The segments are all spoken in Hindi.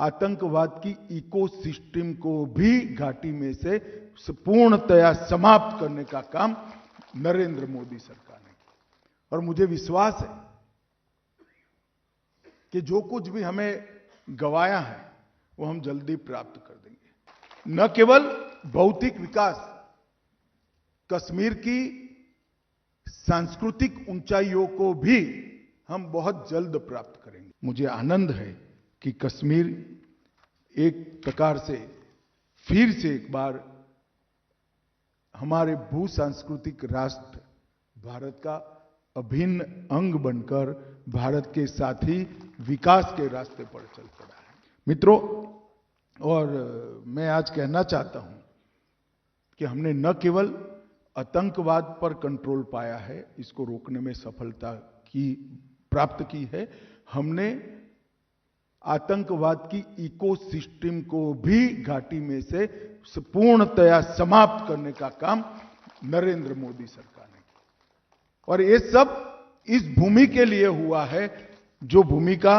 आतंकवाद की इकोसिस्टम को भी घाटी में से पूर्णतया समाप्त करने का काम नरेंद्र मोदी सरकार ने किया। और मुझे विश्वास है कि जो कुछ भी हमें गंवाया है वो हम जल्दी प्राप्त कर देंगे। न केवल भौतिक विकास, कश्मीर की सांस्कृतिक ऊंचाइयों को भी हम बहुत जल्द प्राप्त करेंगे। मुझे आनंद है कि कश्मीर एक प्रकार से फिर से एक बार हमारे भू सांस्कृतिक राष्ट्र भारत का अभिन्न अंग बनकर भारत के साथ ही विकास के रास्ते पर चल पड़ा है। मित्रों, और मैं आज कहना चाहता हूं कि हमने न केवल आतंकवाद पर कंट्रोल पाया है, इसको रोकने में सफलता प्राप्त की है, हमने आतंकवाद की इकोसिस्टम को भी घाटी में से पूर्णतया समाप्त करने का काम नरेंद्र मोदी सरकार ने किया। और ये सब इस भूमि के लिए हुआ है, जो भूमि का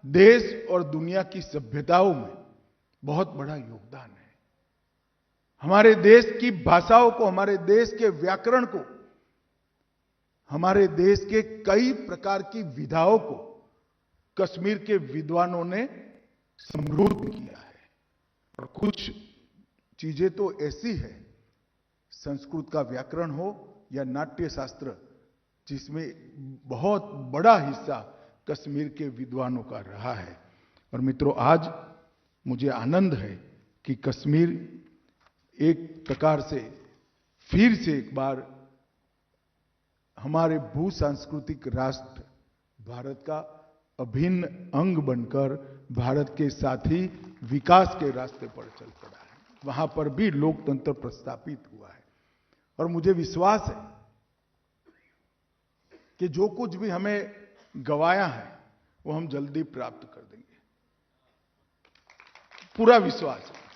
देश और दुनिया की सभ्यताओं में बहुत बड़ा योगदान है। हमारे देश की भाषाओं को, हमारे देश के व्याकरण को, हमारे देश के कई प्रकार की विधाओं को कश्मीर के विद्वानों ने समृद्ध किया है। और कुछ चीजें तो ऐसी है, संस्कृत का व्याकरण हो या नाट्य शास्त्र, जिसमें बहुत बड़ा हिस्सा कश्मीर के विद्वानों का रहा है। और मित्रों, आज मुझे आनंद है कि कश्मीर एक प्रकार से फिर से एक बार हमारे भू सांस्कृतिक राष्ट्र भारत का अभिन्न अंग बनकर भारत के साथ ही विकास के रास्ते पर चल पड़ा है। वहां पर भी लोकतंत्र प्रस्थापित हुआ है। और मुझे विश्वास है कि जो कुछ भी हमें गंवाया है वो हम जल्दी प्राप्त कर देंगे। पूरा विश्वास है।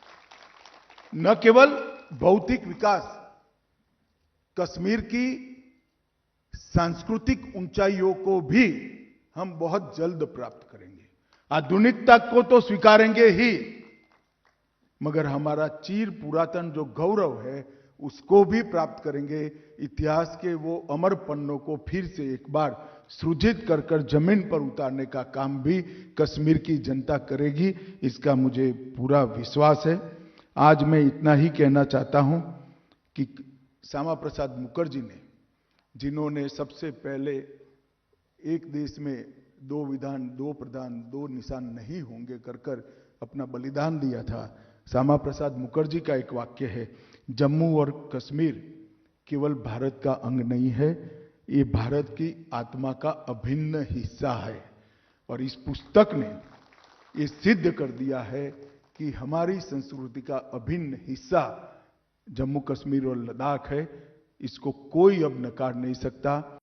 न केवल भौतिक विकास, कश्मीर की सांस्कृतिक ऊंचाइयों को भी हम बहुत जल्द प्राप्त करेंगे। आधुनिकता को तो स्वीकारेंगे ही, मगर हमारा चीर पुरातन जो गौरव है उसको भी प्राप्त करेंगे। इतिहास के वो अमर पन्नों को फिर से एक बार सृजित कर जमीन पर उतारने का काम भी कश्मीर की जनता करेगी, इसका मुझे पूरा विश्वास है। आज मैं इतना ही कहना चाहता हूं कि श्यामा प्रसाद मुखर्जी ने, जिन्होंने सबसे पहले एक देश में दो विधान, दो प्रधान, दो निशान नहीं होंगे कर अपना बलिदान दिया था, श्यामा प्रसाद मुखर्जी का एक वाक्य है, जम्मू और कश्मीर केवल भारत का अंग नहीं है, ये भारत की आत्मा का अभिन्न हिस्सा है। और इस पुस्तक ने ये सिद्ध कर दिया है कि हमारी संस्कृति का अभिन्न हिस्सा जम्मू कश्मीर और लद्दाख है। इसको कोई अब नकार नहीं सकता।